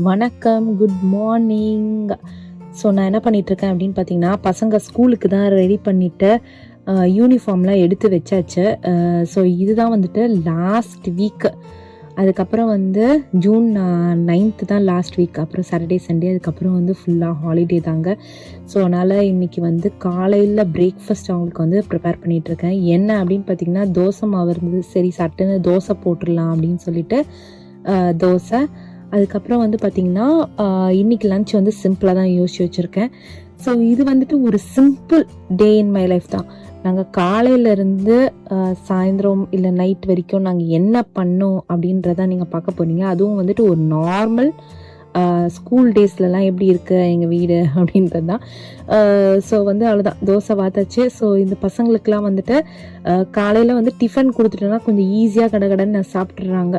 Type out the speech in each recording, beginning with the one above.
வணக்கம், good morning. So நான் என்ன பண்ணிகிட்ருக்கேன் அப்படின்னு பார்த்தீங்கன்னா, பசங்க ஸ்கூலுக்கு தான் ரெடி பண்ணிவிட்டு யூனிஃபார்ம்லாம் எடுத்து வச்சாச்சு. ஸோ இதுதான் வந்துட்டு லாஸ்ட் வீக்கு. அதுக்கப்புறம் வந்து ஜூன் 9th தான் லாஸ்ட் வீக். அப்புறம் சாட்டர்டே சண்டே அதுக்கப்புறம் வந்து ஃபுல்லாக ஹாலிடே தாங்க. ஸோ அதனால் இன்றைக்கி வந்து காலையில் பிரேக்ஃபாஸ்ட் அவங்களுக்கு வந்து ப்ரிப்பேர் பண்ணிகிட்ருக்கேன். என்ன அப்படின்னு பார்த்திங்கன்னா, தோசை மாவு இருந்தது. சரி சட்டுன்னு தோசை போட்டுடலாம் அப்படின்னு சொல்லிட்டு தோசை. அதுக்கப்புறம் வந்து பார்த்திங்கன்னா, இன்றைக்கி லன்ச் வந்து சிம்பிளாக தான் யோசிச்சு வச்சுருக்கேன். ஸோ இது வந்துட்டு ஒரு simple day in my life தான். நாங்கள் காலையிலேருந்து சாயந்தரம் இல்லை நைட் வரைக்கும் நாங்கள் என்ன பண்ணோம் அப்படின்றத நீங்கள் பார்க்க போகிறீங்க. அதுவும் வந்துட்டு ஒரு நார்மல் ஸ்கூல் டேஸ்லலாம் எப்படி இருக்குது எங்கள் வீடு அப்படின்றது தான். ஸோ வந்து அவ்வளோதான், தோசை வாத்தாச்சு. ஸோ இந்த பசங்களுக்கெலாம் வந்துட்டு காலையில் வந்து டிஃபன் கொடுத்துட்டோன்னா கொஞ்சம் ஈஸியாக கடகடன்னு சாப்பிட்றாங்க.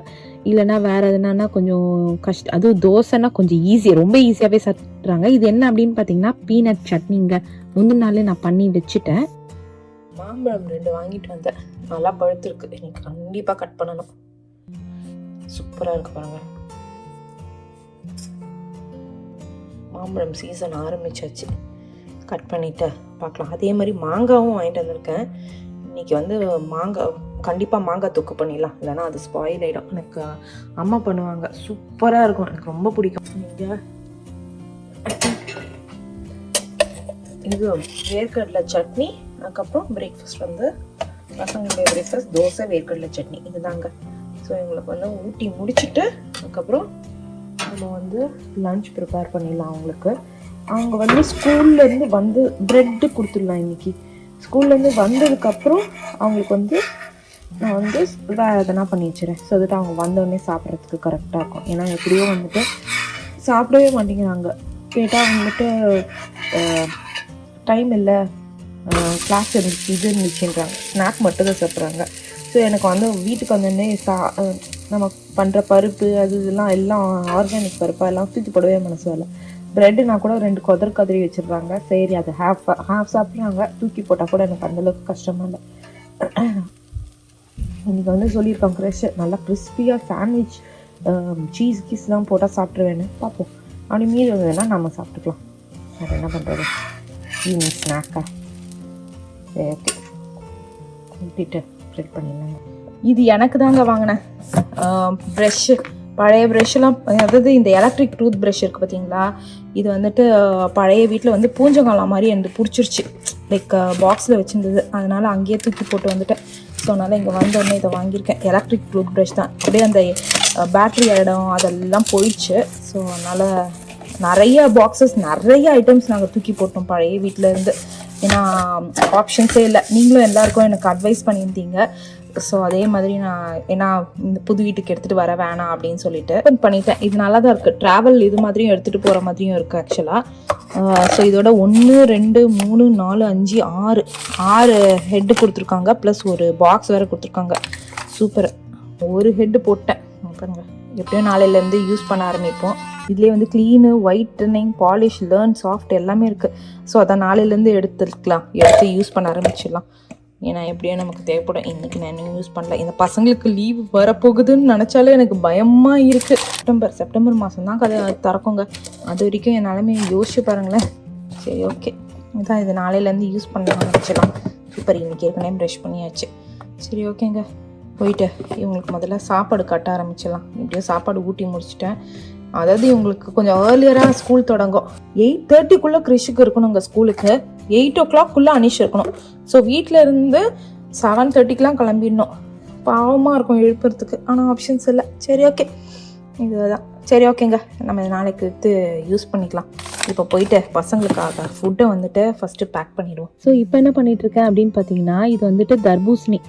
இல்லைனா வேறு எதுனா கொஞ்சம் கஷ்டம். அதுவும் தோசைன்னா கொஞ்சம் ஈஸியாக, ரொம்ப ஈஸியாகவே சாப்பிட்றாங்க. இது என்ன அப்படின்னு பார்த்தீங்கன்னா, பீனட் சட்னிங்க. முந்தின நாளே நான் பண்ணி வச்சுட்டேன். மாம்பழம் 2 வாங்கிட்டு வந்தேன். நல்லா பழுத்துருக்கு. இன்னைக்கு கண்டிப்பாக கட் பண்ணணும். சூப்பராக இருக்கு பாருங்க. மாம்பழம் சீசன் ஆரம்பிச்சாச்சு. கட் பண்ணிட்டு பார்க்கலாம். அதே மாதிரி மாங்காவும் வாங்கிட்டு வந்திருக்கேன். இன்னைக்கு வந்து கண்டிப்பாக மாங்காய் தொக்கு பண்ணிடலாம், இல்லைனா அது ஸ்பாயில் ஆகிடும். எனக்கு அம்மா பண்ணுவாங்க, சூப்பராக இருக்கும், எனக்கு ரொம்ப பிடிக்கும். நீங்கள் இது வேர்க்கடலை சட்னி. அதுக்கப்புறம் பிரேக்ஃபாஸ்ட் வந்து பசங்களுடைய பிரேக்ஃபாஸ்ட் தோசை வேர்க்கடலை சட்னி இதுதாங்க. ஸோ எங்களுக்கு வந்து ஊட்டி முடிச்சுட்டு அதுக்கப்புறம் நம்ம வந்து லன்ச் ப்ரிப்பேர் பண்ணிடலாம். அவங்களுக்கு அவங்க வந்து ஸ்கூல்லேருந்து வந்து ப்ரெட்டு கொடுத்துடலாம். இன்றைக்கி ஸ்கூல்லேருந்து வந்ததுக்கப்புறம் அவங்களுக்கு வந்து நான் வந்து வேறு எதனா பண்ணி வச்சுறேன். ஸோ அதுட்டு அவங்க வந்தோடனே சாப்பிட்றதுக்கு கரெக்டாக இருக்கும். ஏன்னா எப்படியோ வந்துட்டு சாப்பிடவே மாட்டேங்கிறாங்க. கேட்டால் வந்துட்டு டைம் இல்லை, கிளாஸ் இருந்துச்சு, இது இருந்துச்சுன்றாங்க. ஸ்நாக் மட்டும் தான் சாப்பிட்றாங்க. ஸோ எனக்கு வந்து வீட்டுக்கு வந்தோடனே நம்ம பண்ணுற பருப்பு அது இதெல்லாம் எல்லாம் ஆர்கானிக் பருப்பாக எல்லாம் தூக்கி போடவே மனசு வரல. ப்ரெட்டுனா கூட 2 கதறி வச்சிடுறாங்க. சரி, அது ஹாஃப் சாப்பிட்றாங்க. தூக்கி போட்டால் கூட எனக்கு அந்தளவுக்கு கஷ்டமாக இல்லை. இன்றைக்கி வந்து சொல்லியிருக்காங்க ஃப்ரெஷ் நல்லா கிறிஸ்பியாக சாண்ட்விச் கீஸ்லாம் போட்டால் சாப்பிட்ருவேன்னு. பார்ப்போம். அப்படி மீறி வந்ததுன்னா நம்ம சாப்பிட்டுக்கலாம். அது என்ன பண்ணுறது, ஈவினிங் ஸ்நாக்கா. சரி, ஓகே, ஊட்டிட்டு ட்ரை பண்ணிடலாங்க. இது எனக்கு தாங்க வாங்கினேன் ப்ரெஷ்ஷு. பழைய ப்ரெஷ்ஷெலாம், அதாவது இந்த எலக்ட்ரிக் டூத் ப்ரஷ் இருக்குது பார்த்தீங்களா, இது வந்துட்டு பழைய வீட்டில் வந்து பூஞ்சங்காலம் மாதிரி எனக்கு பிடிச்சிருச்சு. லைக் பாக்ஸில் வச்சுருந்தது, அதனால் அங்கேயே தூக்கி போட்டு வந்துட்டேன். ஸோ அதனால் இங்கே வந்தோடனே இதை வாங்கியிருக்கேன். எலக்ட்ரிக் டூத் ப்ரஷ் தான். அப்படியே அந்த பேட்ரி இடம் அதெல்லாம் போயிடுச்சு. ஸோ அதனால் நிறைய பாக்ஸஸ், நிறைய ஐட்டம்ஸ் நாங்கள் தூக்கி போட்டோம் பழைய வீட்டில் இருந்து. ஏன்னா ஆப்ஷன்ஸே இல்லை. நீங்களும் எல்லாருக்கும் எனக்கு அட்வைஸ் பண்ணியிருந்தீங்க. ஸோ அதே மாதிரி நான் ஏன்னா இந்த புது வீட்டுக்கு எடுத்துகிட்டு வர வேணாம் அப்படின்னு சொல்லிட்டு பண்ணிட்டேன். இது நல்லா தான் இருக்குது. ட்ராவல் இது மாதிரியும் எடுத்துகிட்டு போகிற மாதிரியும் இருக்குது ஆக்சுவலாக. ஸோ இதோட 1 2 3 4 5 6 ஹெட்டு கொடுத்துருக்காங்க. ப்ளஸ் ஒரு பாக்ஸ் வேறு கொடுத்துருக்காங்க. சூப்பர். ஒரு ஹெட்டு போட்டேன் பாருங்க. எப்படியும் நாளையிலேருந்து யூஸ் பண்ண ஆரம்பிப்போம். இதுலேயே வந்து clean, whitening, polish, learn, soft எல்லாமே இருக்குது. ஸோ அதை நாளையிலேருந்து எடுத்து யூஸ் பண்ண ஆரம்பிச்சிடலாம். ஏன்னா எப்படியோ நமக்கு தேவைப்படும். இன்றைக்கி நான் இன்னும் யூஸ் பண்ணல. இந்த பசங்களுக்கு லீவ் வரப்போகுதுன்னு நினச்சாலே எனக்கு பயமாக இருக்குது. செப்டம்பர் மாதம் தான் கதை திறக்குங்க. அது வரைக்கும் என் நிலைமையை யோசிச்சு பாருங்களேன். சரி, ஓகே, இதான் இது நாளையிலேருந்து யூஸ் பண்ண ஆரம்பிச்சிடலாம். சூப்பர். இன்றைக்கி ஏற்கனவே ப்ரஷ் பண்ணியாச்சு. சரி, ஓகேங்க, போயிட்டு இவங்களுக்கு முதல்ல சாப்பாடு கட்ட ஆரம்பிச்சிடலாம். இப்படியோ சாப்பாடு ஊட்டி முடிச்சிட்டேன். அதாவது இவங்களுக்கு கொஞ்சம் ஏர்லியராக ஸ்கூல் தொடங்கும். 8:30க்குள்ளே கிறிஷுக்கு இருக்கணுங்க ஸ்கூலுக்கு. 8 o'clock அனிஷ் இருக்கணும். ஸோ வீட்டில் இருந்து 7:30க்கெலாம் கிளம்பிடணும். பாவமாக இருக்கும் எழுப்புறதுக்கு. ஆனால் ஆப்ஷன்ஸ் இல்லை. சரி, ஓகே, இதுதான். சரி, ஓகேங்க, நம்ம நாளைக்கு எடுத்து யூஸ் பண்ணிக்கலாம். இப்போ போயிட்டு பசங்களுக்காக ஃபுட்டை வந்துட்டு ஃபஸ்ட்டு பேக் பண்ணிவிடுவோம். ஸோ இப்போ என்ன பண்ணிகிட்ருக்கேன் அப்படின்னு பார்த்தீங்கன்னா, இது வந்துட்டு தர்பூசணி.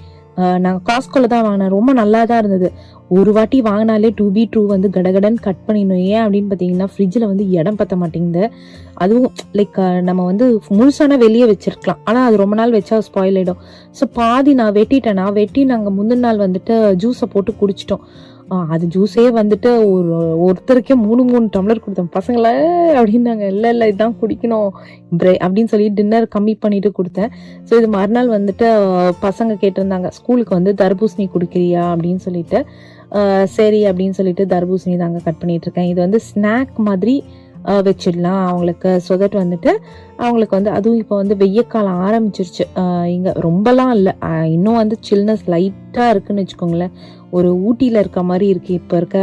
நாங்கள் காஸ்கோவில் தான் வாங்கினேன். ரொம்ப நல்லா தான் இருந்தது. ஒரு வாட்டி வாங்கினாலே 2 வந்து கடகடன் கட் பண்ணிடணும். ஏன் அப்படின்னு பார்த்தீங்கன்னா, ஃப்ரிட்ஜில் வந்து இடம் பற்ற மாட்டேங்குது. அதுவும் லைக் நம்ம வந்து முழுசான வெளியே வச்சுருக்கலாம். ஆனால் அது ரொம்ப நாள் வச்சா ஸ்பாயில் ஆகிடும். ஸோ பாதி நான் வெட்டி நாங்கள் முந்தின நாள் வந்துட்டு ஜூஸை போட்டு குடிச்சிட்டோம். அது ஜூஸே வந்துட்டு ஒருத்தருக்கே 3 டம்ளர் கொடுத்தோம். பசங்கள அப்படின்னாங்க, இல்லை இதுதான் குடிக்கணும் அப்படின்னு சொல்லி டின்னர் கம்மி பண்ணிட்டு கொடுத்தேன். ஸோ இது மறுநாள் வந்துட்டு பசங்க கேட்டிருந்தாங்க, ஸ்கூலுக்கு வந்து தர்பூசணி குடிக்கிறியா அப்படின்னு சொல்லிட்டு. சரி அப்படின்னு சொல்லிட்டு தர்பூசணி தாங்க கட் பண்ணிட்டு இருக்கேன். இது வந்து ஸ்நாக் மாதிரி வச்சிடலாம் அவங்களுக்கு. ஸோ தட் வந்துட்டு அவங்களுக்கு வந்து அதுவும் இப்போ வந்து வெய்ய காலம் ஆரம்பிச்சிருச்சு. இங்கே ரொம்பலாம் இல்லை, இன்னும் வந்து சில்னஸ் லைட்டாக இருக்குன்னு வச்சுக்கோங்களேன். ஒரு ஊட்டியில் இருக்க மாதிரி இருக்குது இப்போ இருக்க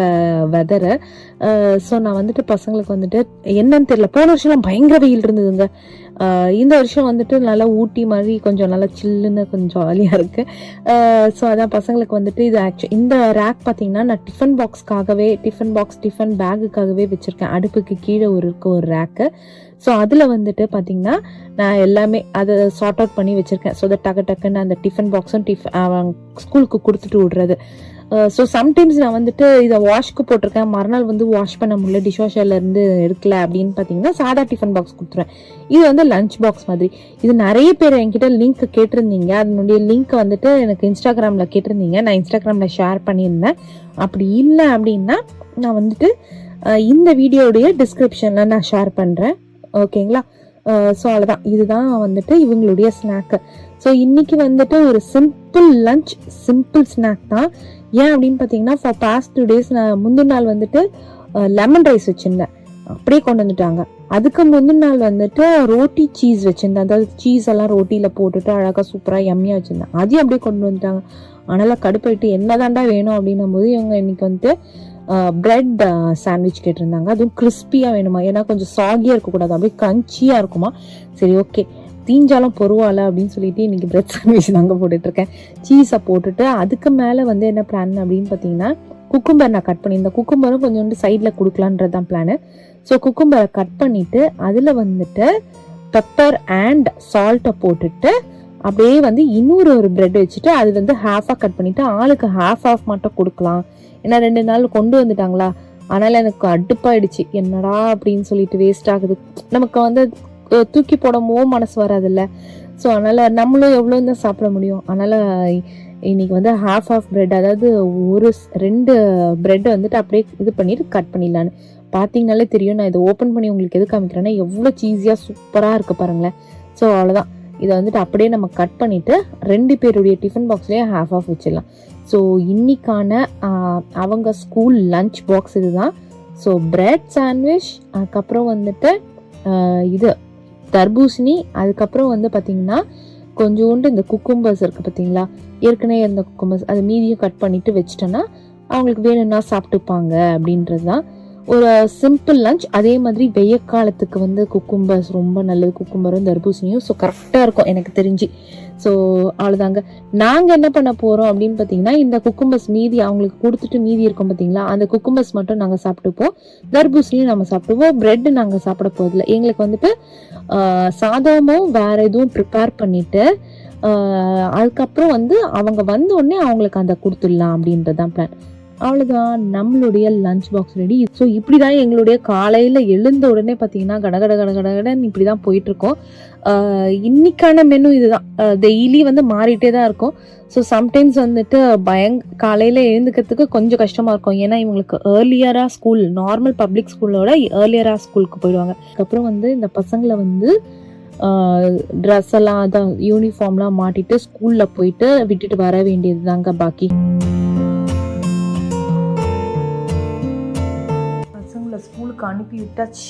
வெதரை. ஸோ நான் வந்துட்டு பசங்களுக்கு வந்துட்டு என்னன்னு தெரியல, போன வருஷம்லாம் பயங்கர வெயில் இருந்ததுங்க. இந்த வருஷம் வந்துட்டு நல்லா ஊட்டி மாதிரி கொஞ்சம் நல்லா சில்லுன்னு கொஞ்சம் ஜாலியாக இருக்குது. ஸோ அதான் பசங்களுக்கு வந்துட்டு இது இந்த ரேக் பார்த்தீங்கன்னா நான் டிஃபன் பாக்ஸ் டிஃபன் பேக்குக்காகவே வச்சுருக்கேன். அடுப்புக்கு கீழே இருக்க ஒரு ரேக்கு. ஸோ அதில் வந்துட்டு பார்த்தீங்கன்னா நான் எல்லாமே அதை சார்ட் அவுட் பண்ணி வச்சுருக்கேன். ஸோ டக்குன்னு அந்த டிஃபன் பாக்ஸும் ஸ்கூலுக்கு கொடுத்துட்டு விடுறது. ஸோ சம்டைம்ஸ் நான் வந்துட்டு இதை வாஷ்க்கு போட்டிருக்கேன், மறுநாள் வந்து வாஷ் பண்ண முடியல, டிஷ்வாஷர்லேருந்து எடுக்கல அப்படின்னு பார்த்தீங்கன்னா சாதா டிஃபன் பாக்ஸ் கொடுத்துருவேன். இது வந்து லஞ்ச் பாக்ஸ் மாதிரி. இது நிறைய பேர் என்கிட்ட லிங்க் கேட்டிருந்தீங்க. அதனுடைய லிங்க் வந்துட்டு எனக்கு இன்ஸ்டாகிராமில் கேட்டிருந்தீங்க, நான் இன்ஸ்டாகிராமில் ஷேர் பண்ணியிருந்தேன். அப்படி இல்லை அப்படின்னா நான் வந்துட்டு இந்த வீடியோடைய டிஸ்கிரிப்ஷனில் நான் ஷேர் பண்ணுறேன், ஓகேங்களா? ஸோ அவ்வளோதான், இதுதான் வந்துட்டு இவங்களுடைய ஸ்நாக்கு. ஸோ இன்னைக்கு வந்துட்டு ஒரு சிம்பிள் லஞ்ச், சிம்பிள் ஸ்நாக் தான். ஏன் அப்படின்னு பார்த்தீங்கன்னா ஃபார் பாஸ்ட் 2 days நான் முந்தின நாள் வந்துட்டு லெமன் ரைஸ் வச்சுருந்தேன், அப்படியே கொண்டு வந்துட்டாங்க. அதுக்கு முந்தின நாள் வந்துட்டு ரோட்டி சீஸ் வச்சுருந்தேன், அதாவது சீஸ் எல்லாம் ரோட்டியில் போட்டுட்டு அழகாக சூப்பராக எம்மியாக வச்சுருந்தேன், அதையும் அப்படியே கொண்டு வந்துட்டாங்க. அதனால் கடுப்பாயிட்டு என்னதாண்டா வேணும் அப்படின்னும் போது இவங்க இன்னைக்கு வந்துட்டு பிரெட் சாண்ட்விச் கேட்டிருந்தாங்க. அதுவும் கிறிஸ்பியாக வேணுமா, ஏன்னா கொஞ்சம் சாகியாக இருக்கக்கூடாது, அப்படியே கிரன்ச்சியாக இருக்குமா. சரி ஓகே, தீஞ்சாலும் பொருவால அப்படின்னு சொல்லிட்டு இன்னைக்கு பிரெட் சாண்ட்விச் தாங்க போட்டுட்ருக்கேன். சீஸை போட்டுட்டு அதுக்கு மேலே வந்து என்ன பிளான் அப்படின்னு பார்த்தீங்கன்னா குக்கும்பர் நான் கட் பண்ணி, இந்த குக்கும்பரும் கொஞ்சோண்டு சைடில் கொடுக்கலான்றது தான் பிளானு. ஸோ குக்கும்பரை கட் பண்ணிவிட்டு அதில் வந்துட்டு பெப்பர் அண்ட் சால்ட்டை போட்டுட்டு அப்படியே வந்து இன்னொரு பிரெட் வச்சுட்டு அது வந்து ஹாஃபாக கட் பண்ணிவிட்டு ஆளுக்கு ஹாஃப் மட்டும் கொடுக்கலாம். ஏன்னா 2 நாள் கொண்டு வந்துட்டாங்களா, அதனால் எனக்கு அடுப்பாயிடுச்சு, என்னடா அப்படின்னு சொல்லிட்டு வேஸ்ட் ஆகுது, நமக்கு வந்து தூக்கி போடவும் மனசு வராதில்ல. ஸோ அதனால் நம்மளும் எவ்வளோ தான் சாப்பிட முடியும். அதனால் இன்னைக்கு வந்து ஹாஃப் பிரெட், அதாவது 2 பிரெட் வந்துட்டு அப்படியே இது பண்ணிட்டு கட் பண்ணிடலான்னு. பார்த்தீங்கனாலே தெரியும், நான் இதை ஓப்பன் பண்ணி உங்களுக்கு எது காமிக்கிறேன்னா எவ்வளோ சீஸியாக சூப்பராக இருக்குது பாருங்களேன். ஸோ அவ்வளோதான், இதை வந்துட்டு அப்படியே நம்ம கட் பண்ணிவிட்டு 2 பேருடைய டிஃபன் பாக்ஸ்லேயே ஹாஃப் வச்சிடலாம். ஸோ இன்னைக்கான அவங்க ஸ்கூல் லஞ்ச் பாக்ஸ் இதுதான். ஸோ பிரெட் சாண்ட்விச், அதுக்கப்புறம் வந்துட்டு இது தர்பூசணி, அதுக்கப்புறம் வந்து பார்த்தீங்கன்னா கொஞ்சோண்டு இந்த குக்கும்பர்ஸ் இருக்குது பார்த்தீங்களா, ஏற்கனவே இருந்த குக்கும்பர்ஸ், அது மீதியும் கட் பண்ணிவிட்டு வச்சிட்டோன்னா அவங்களுக்கு வேணும்னா சாப்பிட்டுப்பாங்க அப்படின்றது தான் ஒரு சிம்பிள் லஞ்ச். அதே மாதிரி வெய்ய காலத்துக்கு வந்து குக்கும்பர்ஸ் ரொம்ப நல்லது, குக்கும்பரும் தர்பூசணியும். ஸோ கரெக்டாக இருக்கும் எனக்கு தெரிஞ்சு. ஸோ அவ்வளோதாங்க. நாங்கள் என்ன பண்ண போகிறோம் அப்படின்னு பார்த்தீங்கன்னா இந்த குக்கும்பர்ஸ் மீதி அவங்களுக்கு கொடுத்துட்டு மீதி இருக்கும் பார்த்தீங்களா, அந்த குக்கும்பர்ஸ் மட்டும் நாங்கள் சாப்பிட்டுப்போம், தர்பூசணியும் நம்ம சாப்பிட்டுப்போம், பிரெட் நாங்கள் சாப்பிட போதில்லை. எங்களுக்கு வந்துட்டு சாதமும் வேற எதுவும் ப்ரிப்பேர் பண்ணிட்டு அதுக்கப்புறம் வந்து அவங்க வந்த உடனே அவங்களுக்கு அந்த கொடுத்துடலாம் அப்படின்றது தான் பிளான். அவ்வளோதான், நம்மளுடைய லஞ்ச் பாக்ஸ் ரெடி. ஸோ இப்படி தான் எங்களுடைய காலையில் எழுந்த உடனே பார்த்தீங்கன்னா கடகடன்னு இப்படி தான் போயிட்டுருக்கோம். இன்னைக்கான மெனு இதுதான். டெய்லி வந்து மாறிட்டே தான் இருக்கும். ஸோ சம்டைம்ஸ் வந்துட்டு காலையில் எழுந்துக்கிறதுக்கு கொஞ்சம் கஷ்டமாக இருக்கும், ஏன்னா இவங்களுக்கு ஏர்லியராக ஸ்கூல், நார்மல் பப்ளிக் ஸ்கூலோட ஏர்லியராக ஸ்கூலுக்கு போயிடுவாங்க. அதுக்கப்புறம் வந்து இந்த பசங்களை வந்து ட்ரெஸ் எல்லாம் அதான் யூனிஃபார்ம்லாம் மாட்டிட்டு ஸ்கூலில் போயிட்டு விட்டுட்டு வர வேண்டியது தாங்க பாக்கி. ஸ்கூலுக்கு அனுப்பி விட்டாச்சு.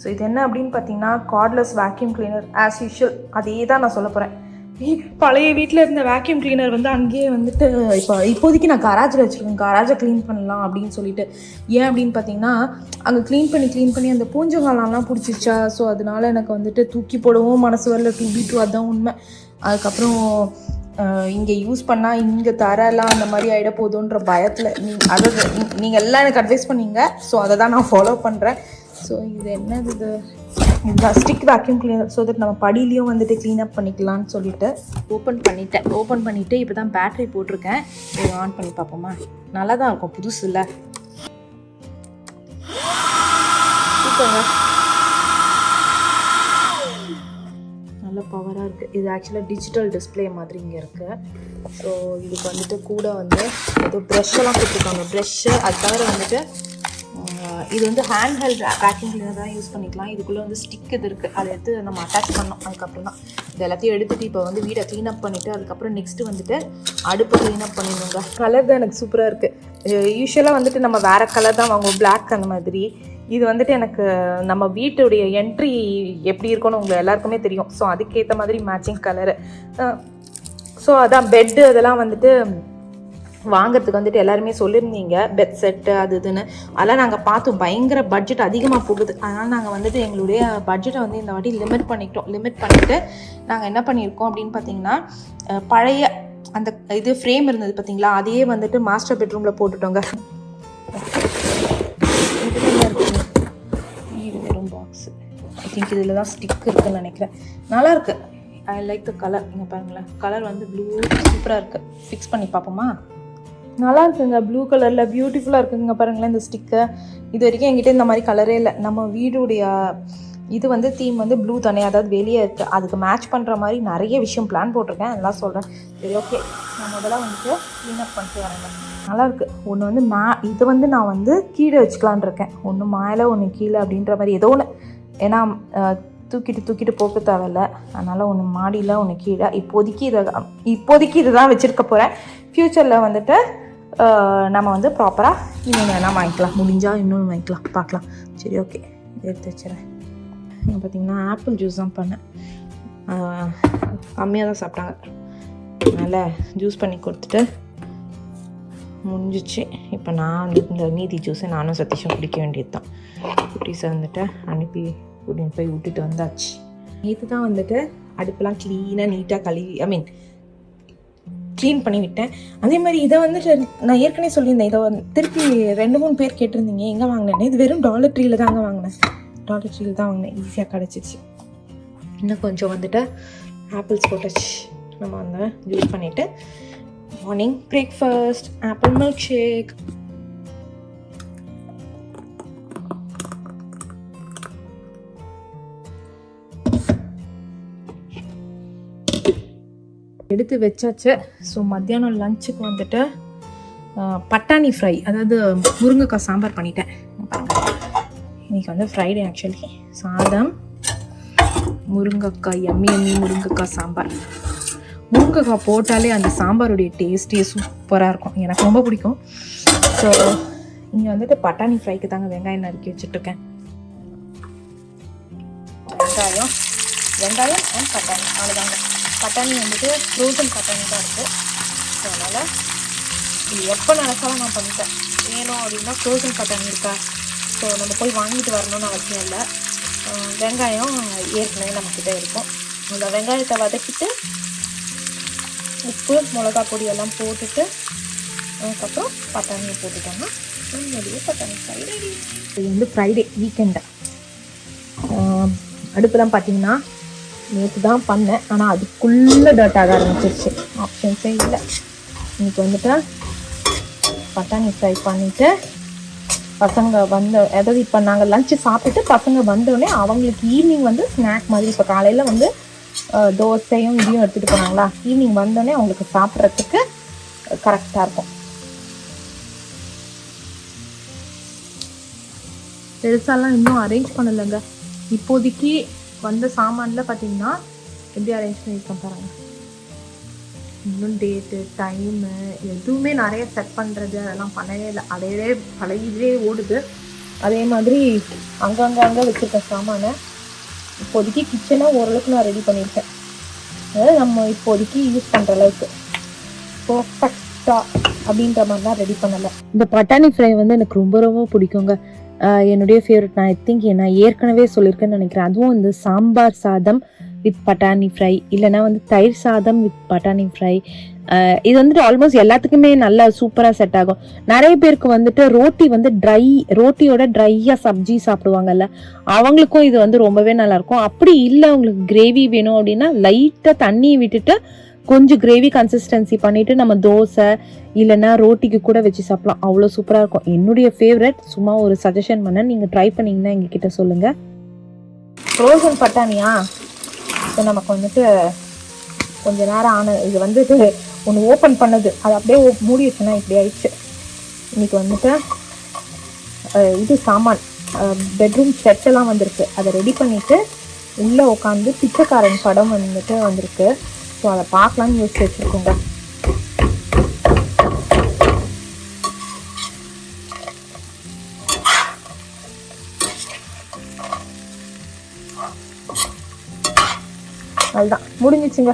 ஸோ இது என்ன அப்படின்னு பார்த்தீங்கன்னா cordless vacuum cleaner. As usual அதே தான் நான் சொல்ல போகிறேன். பழைய வீட்டில் இருந்த வேக்யூம் கிளீனர் வந்து அங்கேயே வந்துட்டு இப்போதைக்கு நான் கராஜில் வச்சுருக்கேன், கராஜை க்ளீன் பண்ணலாம் அப்படின்னு சொல்லிட்டு. ஏன் அப்படின்னு பார்த்தீங்கன்னா அங்கே க்ளீன் பண்ணி அந்த பூஞ்சங்காலம்லாம் பிடிச்சிருச்சா. ஸோ அதனால எனக்கு வந்துட்டு தூக்கி போடவும் மனசு வரல, 2B2 அதுதான் உண்மை. அதுக்கப்புறம் இங்கே யூஸ் பண்ணால் இங்கே தரலாம் அந்த மாதிரி ஆகிட போதுன்ற பயத்தில் நீங்கள் எல்லாம் எனக்கு அட்வைஸ் பண்ணீங்க. ஸோ அதை தான் நான் ஃபாலோ பண்ணுறேன். ஸோ இது என்னது, இதுதான் stick vacuum cleaner. So that நம்ம படியிலையும் வந்துட்டு க்ளீனப் பண்ணிக்கலான்னு சொல்லிட்டு ஓப்பன் பண்ணிவிட்டு இப்போ தான் பேட்ரி போட்டிருக்கேன். இதை ஆன் பண்ணி பார்ப்போமா. நல்லா தான் இருக்கும், புதுசு இல்லை, சூப்பருங்க, நல்ல பவராக இருக்குது. இது ஆக்சுவலாக டிஜிட்டல் டிஸ்பிளே மாதிரி இங்கே இருக்குது. ஸோ இதுக்கு வந்துட்டு கூட வந்து ஏதோ ப்ரெஷ்ஷெல்லாம் கொடுத்துருக்காங்க, ப்ரெஷ்ஷு. அது தவிர வந்துட்டு இது வந்து ஹேண்ட் ஹெல்ட் வேக்யூம் கிளீனர் தான் யூஸ் பண்ணிக்கலாம். இதுக்குள்ளே வந்து ஸ்டிக் இது இருக்குது, அதை எடுத்து நம்ம அட்டாச் பண்ணோம். அதுக்கப்புறம் தான் இது எல்லாத்தையும் எடுத்துகிட்டு இப்போ வந்து வீடை க்ளீனப் பண்ணிவிட்டு அதுக்கப்புறம் நெக்ஸ்ட்டு வந்துட்டு அடுப்பு க்ளீனப் பண்ணிடணுங்க. கலர் தான் எனக்கு சூப்பராக இருக்குது. யூஸ்வலாக வந்துட்டு நம்ம வேறு கலர் தான் வாங்குவோம், பிளாக் அந்த மாதிரி. இது வந்துட்டு எனக்கு நம்ம வீட்டுடைய என்ட்ரி எப்படி இருக்கும்னு உங்களுக்கு எல்லாருக்குமே தெரியும். ஸோ அதுக்கேற்ற மாதிரி மேட்சிங் கலரு. ஸோ அதான் பெட்டு அதெல்லாம் வந்துட்டு வாங்கிறதுக்கு வந்துட்டு எல்லாருமே சொல்லியிருந்தீங்க, பெட் செட்டு அது இதுன்னு. அதெல்லாம் நாங்கள் பார்த்தோம், பயங்கர பட்ஜெட் அதிகமாக போகுது. அதனால் நாங்கள் வந்துட்டு எங்களுடைய பட்ஜெட்டை வந்து இந்த வாட்டி லிமிட் பண்ணிவிட்டு நாங்கள் என்ன பண்ணியிருக்கோம் அப்படின்னு பார்த்தீங்கன்னா, பழைய அந்த இது ஃப்ரேம் இருந்தது பார்த்தீங்களா, அதையே வந்துட்டு மாஸ்டர் பெட்ரூமில் போட்டுட்டோங்க. இது வெறும் பாக்ஸு. ஐ திங்க் இதில் தான் ஸ்டிக் இருக்குதுன்னு நினைக்கிறேன். நல்லாயிருக்கு. I like the colour. இங்கே பாருங்களேன், கலர் வந்து ப்ளூ சூப்பராக இருக்குது. ஃபிக்ஸ் பண்ணி பார்ப்போமா? நல்லா இருக்குங்க, ப்ளூ கலரில் பியூட்டிஃபுல்லாக இருக்குங்க. பாருங்களேன் இந்த ஸ்டிக்கு. இது வரைக்கும் என்கிட்ட இந்த மாதிரி கலரே இல்லை. நம்ம வீடுடைய இது வந்து தீம் வந்து ப்ளூ தானே, அதாவது வெளியே இருக்குது. அதுக்கு மேட்ச் பண்ணுற மாதிரி நிறைய விஷயம் பிளான் போட்டிருக்கேன், அதெல்லாம் சொல்கிறேன். சரி, ஓகே. நான் முதல்ல வந்துட்டு க்ளீனப் பண்ணிட்டு வரேன். நல்லாயிருக்கு. ஒன்று வந்து இது வந்து நான் வந்து கீழே வச்சுக்கலான் இருக்கேன். ஒன்று மேலே ஒன்று கீழே அப்படின்ற மாதிரி ஏதோ ஒன்று. ஏன்னா தூக்கிட்டு போக தேவையில்ல. அதனால் ஒன்று மாடியில் ஒன்று கீழே. இப்போதைக்கு இதை தான் வச்சுருக்க போகிறேன். ஃப்யூச்சரில் வந்துட்டு நம்ம வந்து ப்ராப்பராக இன்னொன்று வேணால் வாங்கிக்கலாம், முடிஞ்சால் இன்னொன்று வாங்கிக்கலாம், பார்க்கலாம். சரி, ஓகே. எடுத்து வச்சுறேன். இங்கே பார்த்திங்கன்னா ஆப்பிள் ஜூஸ் தான் பண்ணேன். கம்மியாக தான் சாப்பிட்டாங்க, அதனால் ஜூஸ் பண்ணி கொடுத்துட்டு முடிஞ்சிச்சு. இப்போ நான் வந்து இந்த மீதி ஜூஸை நானும் சதீஷும் குடிக்க வேண்டியது தான். குட்டீஸை வந்துட்டு அனுப்பி கூட்டின்னு போய் விட்டுட்டு வந்தாச்சு. நேற்று தான் வந்துட்டு அடுப்பெல்லாம் க்ளீனாக நீட்டாக கழுவி க்ளீன் பண்ணி விட்டேன். அதே மாதிரி இதை வந்துட்டு நான் ஏற்கனவே சொல்லியிருந்தேன், இதை திருப்பி 2-3 பேர் கேட்டிருந்தீங்க எங்கே வாங்கினேன்னு. இது வெறும் டாலர் ட்ரீயில் தாங்க வாங்கினேன். ஈஸியாக கிடச்சிச்சு. இன்னும் கொஞ்சம் வந்துட்டு ஆப்பிள்ஸ் போட்டாச்சு. நம்ம வந்து யூஸ் பண்ணிவிட்டு morning breakfast apple milk shake. எடுத்து வச்சாச்சு. ஸோ மத்தியானம் லஞ்சுக்கு வந்துட்டு பட்டாணி ஃப்ரை, அதாவது முருங்கைக்காய் சாம்பார் பண்ணிட்டேன். இன்றைக்கி வந்து ஃப்ரைடே ஆக்சுவலி. சாதம், முருங்கைக்காய், எம்மி முருங்கைக்காய் சாம்பார். முருங்கைக்காய் போட்டாலே அந்த சாம்பாருடைய டேஸ்ட்டே சூப்பராக இருக்கும், எனக்கு ரொம்ப பிடிக்கும். ஸோ இங்கே வந்துட்டு பட்டாணி ஃப்ரைக்கு தாங்க வெங்காயம் நறுக்கி வச்சுட்ருக்கேன். வெங்காயம் அண்ட் பட்டாணி, அவ்வளோதாங்க. பட்டாணி வந்துட்டு ஃப்ரோசன் பட்டாணி தான் இருக்குது. ஸோ அதனால் இது எப்போ நினச்சாலும் நான் பண்ணிட்டேன். வேணும் அப்படின்னா ஃப்ரோசன் பட்டாணி இருக்கா, ஸோ நம்ம போய் வாங்கிட்டு வரணும்னு அவசியம் இல்லை. வெங்காயம் ஏற்கனவே நம்மக்கிட்ட இருக்கும். அந்த வெங்காயத்தை வதக்கிட்டு உப்பு மிளகா பொடி எல்லாம் போட்டுட்டு அதுக்கப்புறம் பட்டாணியை போட்டுட்டோம்னா நம்மளுடைய பட்டாணி ஃப்ரை ரெடி. இது வந்து ஃப்ரைடே வீக்கெண்டு. அடுப்புலாம் பார்த்தீங்கன்னா நேற்று தான் பண்ணேன், ஆனால் அதுக்குள்ளே டர்ட் ஆக ஆரம்பிச்சிருச்சு. ஆப்ஷன்ஸே இல்லை. இன்றைக்கி வந்துட்டு பட்டாணி ஃப்ரை பண்ணிவிட்டு பசங்க அதாவது இப்போ நாங்கள் லஞ்சு சாப்பிட்டுட்டு பசங்க வந்தோடனே அவங்களுக்கு ஈவினிங் வந்து ஸ்நாக் மாதிரி, இப்போ காலையில் வந்து தோசையும் இதையும் எடுத்துகிட்டு போனாங்களா, ஈவினிங் வந்தோடனே அவங்களுக்கு சாப்பிட்றதுக்கு கரெக்டாக இருக்கும். பெருசாலாம் இன்னும் அரேஞ்ச் பண்ணலைங்க. இப்போதைக்கு வந்த சாமானில் பார்த்தீங்கன்னா எப்படி அரேஞ்ச் பண்ணியிருக்கேன் பாருங்க. இன்னும் டேட்டு டைமு எதுவுமே நிறைய செட் பண்ணுறது அதெல்லாம் பண்ணவே இல்லை. அதையே பழையதே ஓடுது. அதே மாதிரி அங்கங்கே வச்சுருக்க சாமானை இப்போதைக்கு கிச்சனை ஓரளவுக்கு நான் ரெடி பண்ணியிருக்கேன். அதாவது நம்ம இப்போதைக்கு யூஸ் பண்ணுற அளவுக்கு பர்ஃபெக்டாக அப்படின்ற மாதிரிலாம் ரெடி பண்ணலை. இந்த பட்டாணி ஃப்ரை வந்து எனக்கு ரொம்ப ரொம்ப பிடிக்குங்க. என்னுடைய ஃபேவரட். நான் ஐ திங்க் நான் ஏற்கனவே சொல்லியிருக்கேன்னு நினைக்கிறேன். அதுவும் இந்த சாம்பார் சாதம் வித் பட்டாணி ஃப்ரை, இல்லைனா வந்து தயிர் சாதம் வித் பட்டாணி ஃப்ரை, இது வந்துட்டு ஆல்மோஸ்ட் எல்லாத்துக்குமே நல்லா சூப்பராக செட் ஆகும். நிறைய பேருக்கு வந்துட்டு ரோட்டி வந்து ரோட்டியோட ட்ரையாக சப்ஜி சாப்பிடுவாங்கல்ல, அவங்களுக்கும் இது வந்து ரொம்பவே நல்லாயிருக்கும். அப்படி இல்லை அவங்களுக்கு கிரேவி வேணும் அப்படின்னா லைட்டாக தண்ணி விட்டுட்டு கொஞ்சம் கிரேவி கன்சிஸ்டன்சி பண்ணிவிட்டு நம்ம தோசை இல்லைன்னா ரோட்டிக்கு கூட வச்சு சாப்பிடலாம். அவ்வளோ சூப்பராக இருக்கும். என்னுடைய ஃபேவரட். சும்மா ஒரு சஜஷன் பண்ண, நீங்கள் ட்ரை பண்ணிங்கன்னா எங்ககிட்ட சொல்லுங்கள். ஃப்ரோசன் பட்டாணியா? இப்போ நமக்கு வந்துட்டு கொஞ்ச நேரம் ஆன இது வந்துட்டு ஒன்று ஓப்பன் பண்ணுது, அது அப்படியே மூடி வச்சுன்னா இப்படி ஆயிடுச்சு. இன்றைக்கி வந்துட்டு இது சாமான் பெட்ரூம் செட்டெல்லாம் வந்திருக்கு. அதை ரெடி பண்ணிவிட்டு உள்ளே உட்காந்து பிச்சைக்காரன் படம் வந்துட்டு வந்திருக்கு. ஸோ அதை பார்க்கலான்னு யோசிச்சு வச்சுருக்கோங்க. அதுதான் முடிஞ்சிச்சுங்க.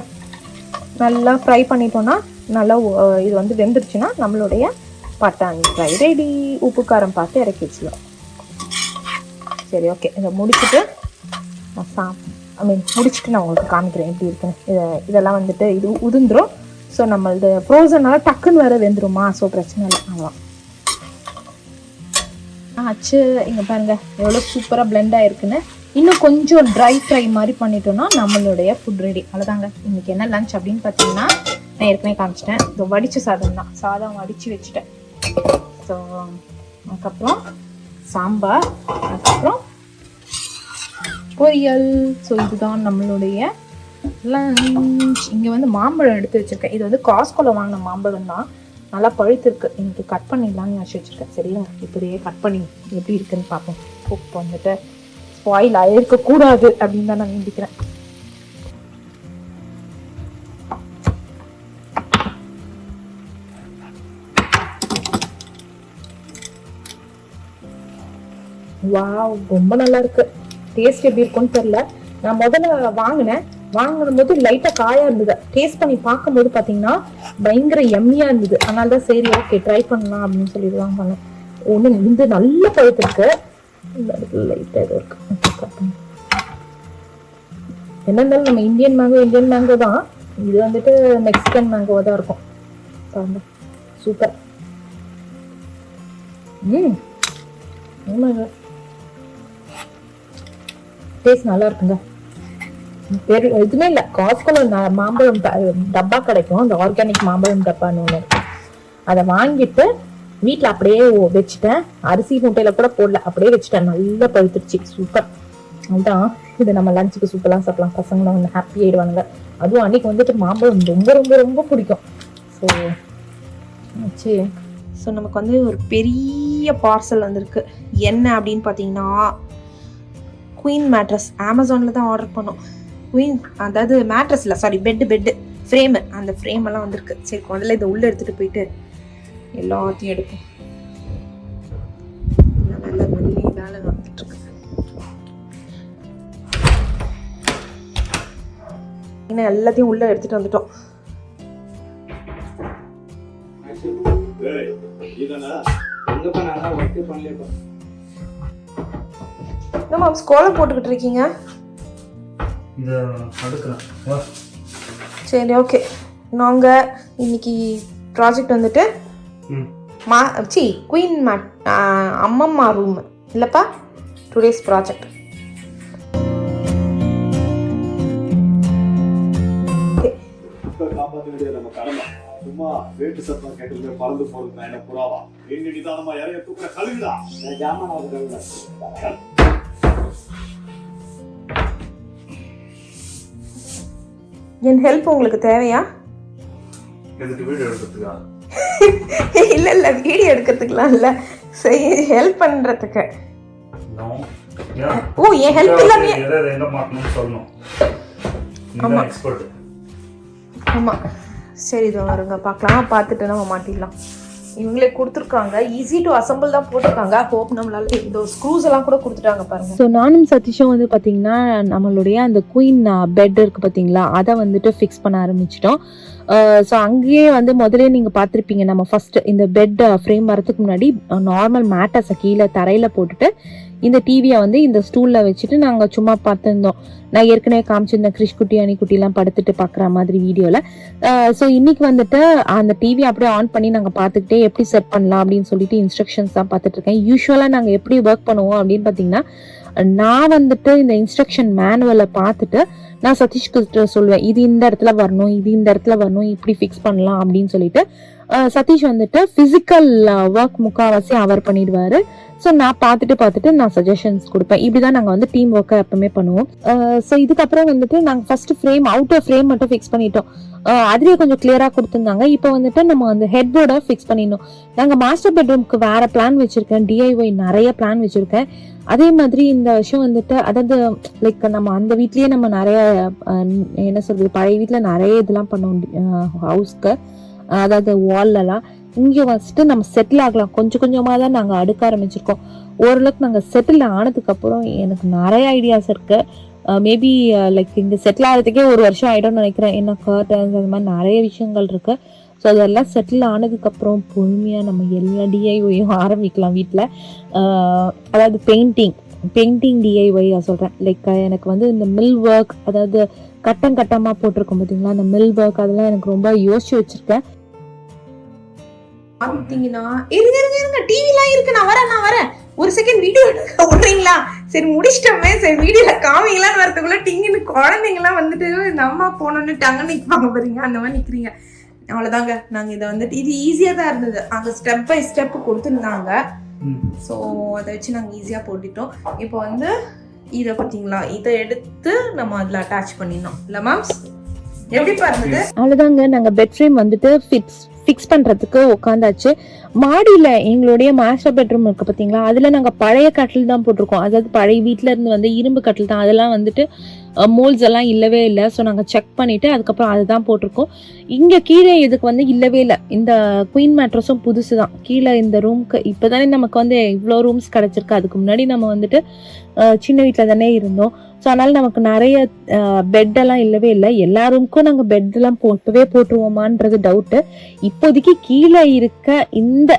நல்லா ஃப்ரை பண்ணிட்டோன்னா நல்லா இது வந்து வெந்துருச்சுன்னா நம்மளுடைய பட்டாணி ஃப்ரை ரெடி. உப்பு காரம் பார்த்து இறக்கி வச்சுக்கலாம். சரி, ஓகே. இதை முடிச்சுட்டு முடிச்சுட்டு நான் உங்களுக்கு காமிக்கிறேன் எப்படி இருக்குன்னு. இதெல்லாம் வந்துட்டு இது உதிர்ந்துடும். ஸோ நம்ம இது ஃப்ரோசனால டக்குன்னு வேற வெந்துருமா, ஸோ பிரச்சனை இல்லை. ஆமாம் ஆச்சு. இங்கே பாருங்க எவ்வளோ சூப்பராக பிளெண்ட் ஆகிருக்குன்னு. இன்னும் கொஞ்சம் ட்ரை ஃப்ரை மாதிரி பண்ணிட்டோம்னா நம்மளுடைய ஃபுட் ரெடி. அவ்வளோதாங்க. இன்னைக்கு என்ன லஞ்ச் அப்படின்னு பார்த்தீங்கன்னா, நான் ஏற்கனவே காமிச்சிட்டேன். ஸோ வடித்த சாதம் தான். சாதம் வடித்து வச்சுட்டேன். ஸோ அதுக்கப்புறம் சாம்பார், அதுக்கப்புறம் பொரியல். ஸோ இதுதான் நம்மளுடைய லஞ்ச். இங்கே வந்து மாம்பழம் எடுத்து வச்சுருக்கேன். இது வந்து காஸ்கோல வாங்கின மாம்பழம் தான். நல்லா பழுத்திருக்கு. எனக்கு கட் பண்ணிடலான்னு யோசிச்சு வச்சுருக்கேன். சரியா, இப்படியே கட் பண்ணி எப்படி இருக்குன்னு பார்ப்போம். உப்பு வந்துட்டு ஸ்பாயில் ஆகிருக்கக்கூடாது அப்படின்னு தான் நான் நினைக்கிறேன். வாவ், ரொம்ப நல்லா இருக்கு. டேஸ்ட் எப்படி இருக்குன்னு தெரியல. நான் முதல்ல வாங்கின போது லைட்டா காயா இருந்தது. டேஸ்ட் பண்ணி பார்க்கும்போது பாத்தீங்கன்னா பயங்கர எம்மியா இருந்தது. அதனாலதான் சரி ஓகே ட்ரை பண்ணலாம் அப்படின்னு சொல்லி வாங்கினேன். ஒண்ணு இந்த நல்ல பழுத்து இருக்கு. லைட்டா இது இருக்கு. என்ன இருந்தாலும் நம்ம இந்தியன் மேங்கோ தான். இது வந்துட்டு மெக்சிகன் மேங்கோவா தான் இருக்கும். சூப்பர். டேஸ்ட் நல்லா இருக்குங்க. எதுவுமே இல்லை, காஸ்கோல மாம்பழம் டப்பா கிடைக்கும். அந்த ஆர்கானிக் மாம்பழம் டப்பான்னு ஒன்று இருக்கு. அதை வாங்கிட்டு வீட்டில் அப்படியே வச்சுட்டேன். அரிசி மூட்டையில கூட போடல, அப்படியே வச்சுட்டேன். நல்லா பழுத்துருச்சு. சூப்பர். அதுதான் இது நம்ம லஞ்சுக்கு சூப்பராக சாப்பிடலாம். பசங்களும் வந்து ஹாப்பி ஆயிடுவாங்க. அதுவும் அன்னைக்கு வந்துட்டு மாம்பழம் ரொம்ப ரொம்ப ரொம்ப பிடிக்கும். ஸோ சரி. ஸோ நமக்கு வந்து ஒரு பெரிய பார்சல் வந்திருக்கு. என்ன அப்படின்னு பார்த்தீங்கன்னா, குயின் மேட்ரஸ். அமேசானில் தான் ஆர்டர் பண்ணோம். குயின் அதாவது மேட்ரஸ் இல்லை, சாரி, பெட்டு ஃப்ரேமு. அந்த ஃப்ரேம் எல்லாம் வந்திருக்கு. சரி, முதல்ல இதை உள்ளே எடுத்துகிட்டு போயிட்டு எல்லாத்தையும் எடுப்போம். நல்ல மல்லி வேலை வந்துட்டு இருக்கு. இன்னும் எல்லாத்தையும் உள்ளே எடுத்துகிட்டு வந்துட்டோம். நம்ம ஸ்கோலை போட்டுக்கிட்டு இருக்கீங்க. சரி, ஓகே. நாங்கள் இன்னைக்கு ப்ராஜெக்ட் வந்துட்டு குயின் அம்மம்மா ரூம் இல்லைப்பா, டுடேஸ் ப்ராஜெக்ட். சும்மா வேட்டு சத்தம் கேட்டு பறந்து போறது என்ன புறாவா? எங்க நிதானமா இறைய தூக்குற கழுகுடா. என் ஹெல்ப் உங்களுக்கு தேவையா? எதுக்கு வீடியோ எடுக்கிறதுக்கா? இல்ல வீடியோ எடுக்கிறதுக்குலாம் இல்ல, ஹெல்ப் பண்றதுக்கு. ஓ, என் ஹெல்ப் இல்லாம எங்க மாட்டணும்னு சொல்லணும். ஆமா எக்ஸ்பர்ட். ஆமா சரி, இதோ வருங்க பார்க்கலாம். பார்த்துட்டு நம்ம மாட்டிடலாம். இவங்களே கொடுத்துருக்காங்க. ஈஸி டு அசம்பிள் தான் போட்டிருக்காங்க. ஹோப் நம்மளால இந்த ஸ்க்ரூஸ் எல்லாம் கூட கொடுத்துட்டாங்க பாருங்க. ஸோ நானும் சதீஷும் வந்து பார்த்தீங்கன்னா நம்மளுடைய அந்த குயின் பெட் இருக்குது பார்த்தீங்களா, அதை வந்துட்டு ஃபிக்ஸ் பண்ண ஆரம்பிச்சிட்டோம். ஸோ அங்கேயே வந்து முதலே நீங்கள் பார்த்துருப்பீங்க, நம்ம ஃபஸ்ட்டு இந்த பெட் ஃப்ரேம் வரதுக்கு முன்னாடி நார்மல் மேட்டஸை கீழே தரையில் போட்டுட்டு இந்த டிவியை வந்து இந்த ஸ்டூலில் வச்சுட்டு நாங்கள் சும்மா பார்த்துருந்தோம். நான் ஏற்கனவே காமிச்சிருந்தேன் கிறிஷ்குட்டி அணிக்குட்டிலாம் படுத்துட்டு பார்க்குற மாதிரி வீடியோவில். ஸோ இன்னைக்கு வந்துட்டு அந்த டிவி அப்படியே ஆன் பண்ணி நாங்கள் பார்த்துக்கிட்டே எப்படி செட் பண்ணலாம் அப்படின்னு சொல்லிட்டு இன்ஸ்ட்ரக்ஷன்ஸ் தான் பார்த்துட்ருக்கேன். யூஸ்வலாக நாங்கள் எப்படி ஒர்க் பண்ணுவோம் அப்படின்னு பார்த்தீங்கன்னா, நான் வந்துட்டு இந்த இன்ஸ்ட்ரக்ஷன் மேனுவலை பார்த்துட்டு நான் சதீஷ்கிட்ட சொல்லுவேன், இது இந்த இடத்துல வரணும், இது இந்த இடத்துல வரணும், இப்படி ஃபிக்ஸ் பண்ணலாம் அப்படின்னு சொல்லிட்டு. சதீஷ் வந்துட்டு ஃபிசிக்கல் ஒர்க் முக்கால்வாசி அவர் பண்ணிடுவாரு. ஸோ நான் பார்த்துட்டு நான் சஜஷன்ஸ் கொடுப்பேன். இப்படிதான் நாங்கள் வந்து டீம் ஒர்க்கை எப்பவுமே பண்ணுவோம். ஸோ இதுக்கப்புறம் வந்துட்டு நாங்கள் ஃபர்ஸ்ட் ஃப்ரேம் அவுட்டர் ஃப்ரேம் மட்டும் ஃபிக்ஸ் பண்ணிட்டோம். அதுலேயே கொஞ்சம் கிளியராக கொடுத்துருந்தாங்க. இப்போ வந்துட்டு நம்ம அந்த ஹெட் போர்டை ஃபிக்ஸ் பண்ணிடணும். நாங்கள் மாஸ்டர் பெட்ரூம்க்கு வேற பிளான் வச்சிருக்கேன். டிஐஒய் நிறைய பிளான் வச்சிருக்கேன். அதே மாதிரி இந்த விஷயம் வந்துட்டு அதாவது லைக் நம்ம அந்த வீட்லயே நம்ம நிறைய என்ன சொல்றது, பழைய வீட்டில் நிறைய இதெல்லாம் பண்ணோம் ஹவுஸ்க்கு, அதாவது வால்லலாம். இங்கே வச்சுட்டு நம்ம செட்டில் ஆகலாம். கொஞ்சம் கொஞ்சமாக தான் நாங்கள் அடுக்க ஆரம்பிச்சிருக்கோம். ஓரளவுக்கு நாங்கள் செட்டில் ஆனதுக்கப்புறம் எனக்கு நிறைய ஐடியாஸ் இருக்குது. மேபி லைக் இங்கே செட்டில் ஆகிறதுக்கே 1 வருஷம் ஆகிடும்னு நினைக்கிறேன். ஏன்னா கர்டன்ஸ் அந்த மாதிரி நிறைய விஷயங்கள் இருக்குது. ஸோ அதெல்லாம் செட்டில் ஆனதுக்கப்புறம் பொறுமையாக நம்ம எல்லா டிஐஒயும் ஆரம்பிக்கலாம் வீட்டில். அதாவது பெயிண்டிங் டிஐஒய் சொல்கிறேன். லைக் எனக்கு வந்து இந்த மில் ஒர்க், அதாவது கட்டமாக போட்டிருக்கோம் பார்த்தீங்களா, அந்த மில் ஒர்க் அதெல்லாம் எனக்கு ரொம்ப யோசிச்சு வச்சுருக்கேன். பார்த்தீங்கன்னா இருங்க டிவிலாம் இருக்கு, நான் வரேன் ஒரு செகண்ட் வீடியோ எடுக்க விடுறீங்களா? சரி முடிச்சிட்டோமே, சரி வீடியோல காமிங்களான்னு வரதுக்குள்ள டிங்குன்னு குழந்தைங்கலாம் வந்துட்டு இந்த அம்மா போனோன்னு டங்குன்னு நிற்பாங்க பாருங்க, அந்த மாதிரி நிற்கிறீங்க. அவ்வளோதாங்க. நாங்கள் இதை வந்துட்டு இது ஈஸியாக தான் இருந்தது, அங்கே ஸ்டெப் பை ஸ்டெப் கொடுத்துருந்தாங்க. ஸோ அதை வச்சு நாங்கள் ஈஸியாக போட்டுட்டோம். இப்போ வந்து இதை பார்த்தீங்களா, இதை எடுத்து நம்ம அதில் அட்டாச் பண்ணிடணும் இல்லை மேம்ஸ்? எப்படி பாருங்க. அவ்வளோதாங்க. நாங்கள் பெட்ரூம் வந்துட்டு ஃபிக்ஸ் பண்ணுறதுக்கு உட்காந்தாச்சு. மாடியில் எங்களுடைய மாஸ்டர் பெட்ரூம் இருக்குது பார்த்தீங்களா, அதில் நாங்கள் பழைய கட்டில் தான் போட்டிருக்கோம். அதாவது பழைய வீட்டில் இருந்து வந்து இரும்பு கட்டில் தான், அதெல்லாம் வந்துட்டு மோல்ஸ் எல்லாம் இல்லவே இல்லை. ஸோ நாங்கள் செக் பண்ணிவிட்டு அதுக்கப்புறம் அதுதான் போட்டிருக்கோம். இங்கே கீழே இதுக்கு வந்து இல்லவே இல்லை. இந்த குயின் மேட்ரஸும் புதுசு தான். கீழே இந்த ரூம்க்கு இப்போ தானே நமக்கு வந்து இவ்வளோ ரூம்ஸ் கிடச்சிருக்கு. அதுக்கு முன்னாடி நம்ம வந்துட்டு சின்ன வீட்டில் தானே இருந்தோம். ஸோ அதனால் நமக்கு நிறைய பெட்டெல்லாம் இல்லவே இல்லை. எல்லா ரூமுக்கும் நாங்கள் பெட்டெல்லாம் போட்டுருவோமான்றது டவுட்டு. இப்போதைக்கு கீழே இருக்க இந்த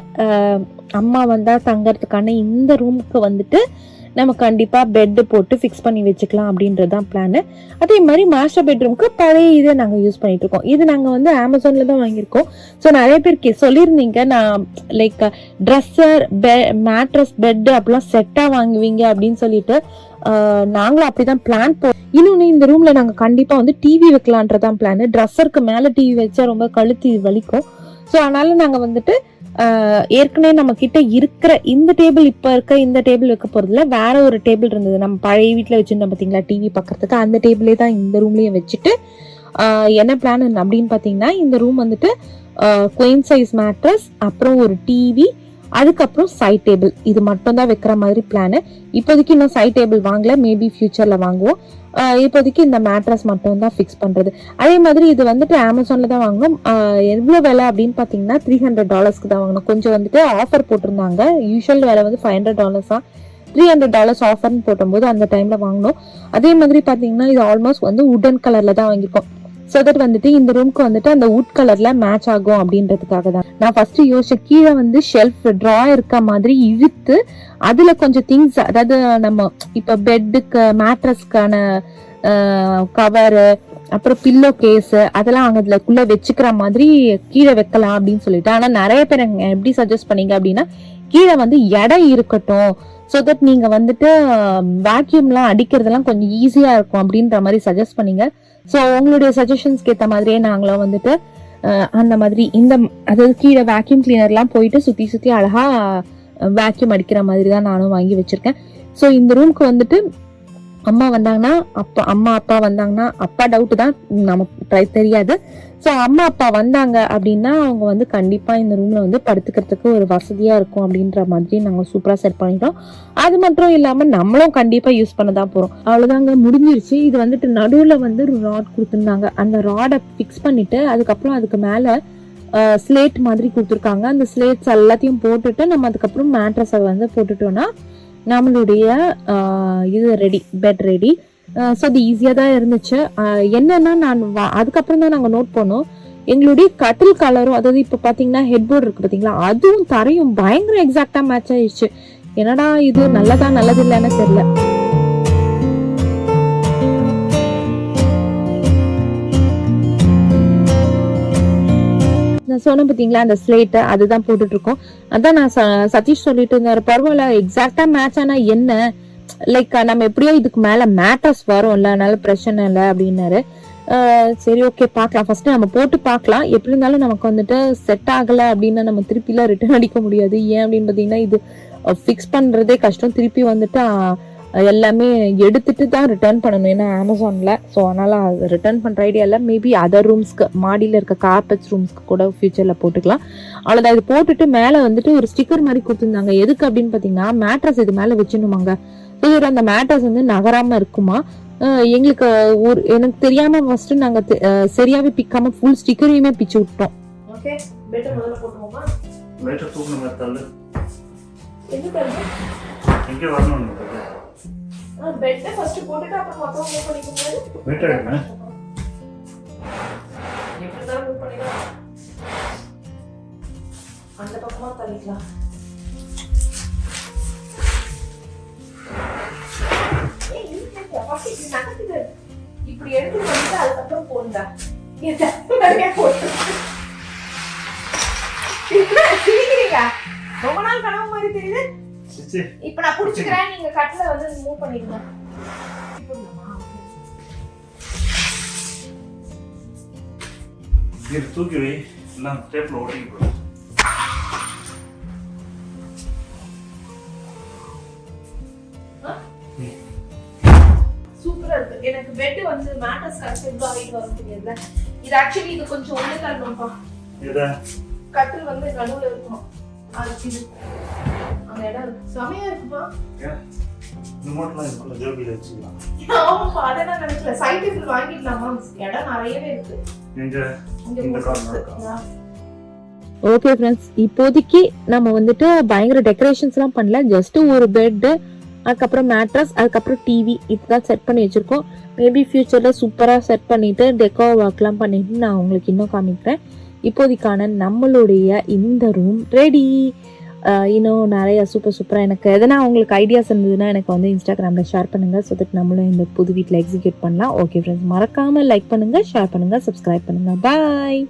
அம்மா வந்தால் தங்கறதுக்கான இந்த ரூமுக்கு வந்துட்டு நம்ம கண்டிப்பாக பெட்டு போட்டு ஃபிக்ஸ் பண்ணி வச்சுக்கலாம் அப்படின்றது தான் பிளான். அதே மாதிரி மாஸ்டர் பெட்ரூமுக்கு பழைய இதை நாங்கள் யூஸ் பண்ணிட்டு இருக்கோம். இது நாங்கள் வந்து அமேசானில் தான் வாங்கியிருக்கோம். ஸோ நிறைய பேர் சொல்லியிருந்தீங்க, நான் லைக் ட்ரெஸ்ஸர், மேட்ரஸ், பெட்டு அப்படிலாம் செட்டாக வாங்குவீங்க அப்படின்னு சொல்லிட்டு நாங்களும் அப்படிதான் பிளான் இன்னொன்று இந்த ரூம்ல நாங்கள் கண்டிப்பாக வந்து டிவி வைக்கலான்றதான் பிளான். ட்ரெஸ்ஸருக்கு மேலே டிவி வச்சா ரொம்ப கழுத்து வலிக்கும். ஸோ அதனால நாங்கள் வந்துட்டு ஏற்கனவே நம்ம கிட்ட இருக்கிற இந்த டேபிள், இப்போ இருக்க இந்த டேபிள் வைக்க போறதுல வேற ஒரு டேபிள் இருந்தது, நம்ம பழைய வீட்டில் வச்சுருந்தோம் பார்த்தீங்களா டிவி பார்க்கறதுக்கு, அந்த டேபிளே தான் இந்த ரூம்லேயே வச்சுட்டு என்ன பிளான் அப்படின்னு பார்த்தீங்கன்னா, இந்த ரூம் வந்துட்டு குயின் சைஸ் மேட்ரஸ், அப்புறம் ஒரு டிவி, அதுக்கப்புறம் சைட் டேபிள், இது மட்டும் தான் வைக்கிற மாதிரி பிளானு. இப்போதைக்கு இன்னும் சைட் டேபிள் வாங்கல, மேபி ஃபியூச்சர்ல வாங்குவோம். இப்போதைக்கு இந்த மேட்ரஸ் மட்டும் தான் ஃபிக்ஸ் பண்றது. அதே மாதிரி இது வந்துட்டு அமேசான்ல தான் வாங்கணும். எவ்வளோ விலை அப்படின்னு பார்த்தீங்கன்னா $300 தான் வாங்கணும். கொஞ்சம் வந்துட்டு ஆஃபர் போட்டிருந்தாங்க. யூஷுவல் விலை வந்து $500 தான். $300 ஆஃபர்னு போட்டும்போது அந்த டைம்ல வாங்கணும். அதே மாதிரி பார்த்தீங்கன்னா இது ஆல்மோஸ்ட் வந்து உடன் கலர்ல தான் வாங்கியிருக்கோம். ஸோ தட் வந்துட்டு இந்த ரூம்க்கு வந்துட்டு அந்த வுட் கலர்ல மேட்ச் ஆகும் அப்படின்றதுக்காக தான் நான் ஃபர்ஸ்ட் யோசிச்சேன். கீழே வந்து ஷெல்ஃப் ட்ரா இருக்க மாதிரி இழுத்து அதுல கொஞ்சம் திங்ஸ், அதாவது நம்ம இப்ப பெட்டுக்கு மேட்ரஸ்க்கான கவரு, அப்புறம் பில்லோ கேஸ், அதெல்லாம் அங்க அதுக்குள்ள வச்சுக்கிற மாதிரி கீழே வைக்கலாம் அப்படின்னு சொல்லிட்டு. ஆனா நிறைய பேர் எப்படி சஜஸ்ட் பண்ணீங்க அப்படின்னா, கீழே வந்து இடம் இருக்கட்டும், ஸோ தட் நீங்க வந்துட்டு வேக்யூம்லாம் அடிக்கிறதெல்லாம் கொஞ்சம் ஈஸியா இருக்கும் அப்படின்ற மாதிரி சஜஸ்ட் பண்ணீங்க. ஸோ உங்களுடைய சஜஷன்ஸ்க்கு ஏற்ற மாதிரியே நாங்களும் வந்துட்டு அந்த மாதிரி இந்த அதாவது கீழே வேக்யூம் கிளீனர்லாம் போயிட்டு சுற்றி அழகா வேக்யூம் அடிக்கிற மாதிரி தான் நானும் வாங்கி வச்சிருக்கேன். ஸோ இந்த ரூம்க்கு வந்துட்டு அம்மா வந்தாங்கன்னா, அம்மா அப்பா வந்தாங்கன்னா, அப்பா டவுட் தான், நமக்கு தெரியாது. ஸோ அம்மா அப்பா வந்தாங்க அப்படின்னா அவங்க வந்து கண்டிப்பா இந்த ரூம்ல வந்து படுத்துக்கிறதுக்கு ஒரு வசதியா இருக்கும் அப்படின்ற மாதிரி நாங்கள் சூப்பரா செட் பண்ணிட்டோம். அது மட்டும் இல்லாம நம்மளும் கண்டிப்பா யூஸ் பண்ண தான் போறோம். அவ்வளவுதாங்க, முடிஞ்சிருச்சு. இது வந்துட்டு நடுவுல வந்து ஒரு ராட் கொடுத்துருந்தாங்க. அந்த ராடை ஃபிக்ஸ் பண்ணிட்டு அதுக்கப்புறம் அதுக்கு மேல ஸ்லேட் மாதிரி கொடுத்துருக்காங்க. அந்த ஸ்லேட்ஸ் எல்லாத்தையும் போட்டுட்டு நம்ம அதுக்கப்புறம் மேட்ரஸை வந்து போட்டுட்டோம்னா நம்மளுடைய இது ரெடி, பெட் ரெடி. ஸோ அது ஈஸியாக தான் இருந்துச்சு. என்னன்னா நான் அதுக்கப்புறம் தான் நாங்கள் நோட் பண்ணோம், எங்களுடைய கட்டில் கலரும், அதாவது இப்போ பார்த்தீங்கன்னா ஹெட் போர்டு இருக்கு பார்த்தீங்களா, அதுவும் தரையும் பயங்கர எக்ஸாக்டாக மேட்ச் ஆயிடுச்சு. என்னடா இது நல்லது இல்லைன்னு தெரியல. நான் சொன்ன பார்த்தீங்களா அந்த ஸ்லேட்டு, அதுதான் போட்டுட்டு இருக்கோம். அதான் நான் சதீஷ் சொல்லிட்டு இருந்தாரு, பரவாயில்ல எக்ஸாக்டா மேட்ச் ஆனா என்ன, லைக் நம்ம எப்படியோ இதுக்கு மேல மேட்டர்ஸ் வரும்ல, அதனால பிரச்சனை இல்லை அப்படின்னாரு. சரி ஓகே பார்க்கலாம், ஃபர்ஸ்ட் நம்ம போட்டு பார்க்கலாம். எப்படி இருந்தாலும் நமக்கு வந்துட்டு செட் ஆகலை அப்படின்னா நம்ம திருப்பிலாம் ரிட்டர்ன் அடிக்க முடியாது. ஏன் அப்படின்னு பார்த்தீங்கன்னா இது ஃபிக்ஸ் பண்றதே கஷ்டம். திருப்பி வந்துட்டு எல்லாமே எடுத்துட்டு தான் ரிட்டர்ன் பண்ணணும், ஏன்னா அமேசான்ல. ஸோ அதனால ரிட்டர்ன் பண்ற ஐடியா இல்லை. மேபி அதர் ரூம்ஸ்க்கு, மாடியில் இருக்க கார்பெட்ஸ் ரூம்ஸ்க்கு கூட ஃபியூச்சர்ல போட்டுக்கலாம். அவ்வளோதான். இது போட்டுட்டு மேலே வந்துட்டு ஒரு ஸ்டிக்கர் மாதிரி கொடுத்துருந்தாங்க. எதுக்கு அப்படின்னு பார்த்தீங்கன்னா மேட்ரஸ் இது மேலே வச்சிடணுமாங்க. ஸோ அந்த மேட்ரஸ் வந்து நகராம இருக்குமா. எங்களுக்கு எனக்கு தெரியாம ஃபர்ஸ்ட் நாங்க சரியாவே பிக்காம ஃபுல் ஸ்டிக்கரையுமே பிச்சு விட்டோம். ஓகே, பெட் முதல்ல போடுவோமா? லைட்டா தூக்குன மாதிரி தள்ளு. எங்க தள்ளு? எங்க வரணும்? பெட்டை ஃபர்ஸ்ட் போட்டுட்டு அப்புறம் மொத்தம் மூவ் பண்ணிக்க முடியாது. வெயிட் எடுங்க. எப்படி தான் மூவ் பண்ணிக்கலாம். அந்த பக்கமா தள்ளிக்கலாம். இப்படி எடுத்து வந்து அதுக்கப்புறம் போண்டா ரொம்ப நாள் கனவு மாதிரி தெரியுது. இப்ப நான் புடிச்சுக்கிறேன், நீங்க கட்டில வந்து மூவ் பண்ணிடுங்க. தூக்கி வை, எல்லாம் டேப்ல ஓட்டிக்கிட்டு. சூப்பரா இருக்கு. எனக்கு பெட் வந்து மேட்டர்ஸ் கரெக்ட் இவ்வளவு ஹைட் வரும் தெரியுதுல. இது ஆக்சுவலி இது கொஞ்சம் ஒண்ணு தரணும்ப்பா. எதா கட்டில் வந்து நடுவுல இருக்கணும். அதுக்கு இது அந்த இடம் இருக்கு. செமையா இருக்குப்பா. ரிமோட்லாம் இருக்குல்ல, ஜோபில வச்சுக்கலாம். ஆமாப்பா, அதை நான் நினைக்கல. சைட் டேபிள் வாங்கிடலாமா? இடம் நிறையவே இருக்கு. இந்த கார்னர் இருக்கா? ஓகே ஃப்ரெண்ட்ஸ், இப்போதைக்கு நம்ம வந்துட்டு பயங்கர டெக்கரேஷன்ஸ்லாம் பண்ணல. ஜஸ்ட் ஒரு பெட்டு, அதுக்கப்புறம் மேட்ரஸ், அதுக்கப்புறம் டிவி இதுதான் செட் பண்ணி வச்சுருக்கோம். மேபி ஃப்யூச்சரில் சூப்பராக செட் பண்ணிவிட்டு டெக்கோ ஒர்க்லாம் பண்ணிவிட்டு நான் உங்களுக்கு இன்னும் காமிக்கிறேன். இப்போதைக்கான நம்மளுடைய இந்த ரூம் ரெடி. இன்னும் நிறைய சூப்பராக எனக்கு எதனா உங்களுக்கு ஐடியாஸ் இருந்ததுன்னா எனக்கு வந்து இன்ஸ்டாகிராமில் ஷேர் பண்ணுங்கள். ஸோ தட் நம்மளும் இந்த புது வீட்டில் எக்ஸிக்யூட் பண்ணலாம். ஓகே ஃப்ரெண்ட்ஸ், மறக்காமல் லைக் பண்ணுங்கள், ஷேர் பண்ணுங்கள், சப்ஸ்கிரைப் பண்ணுங்கள். பாய்.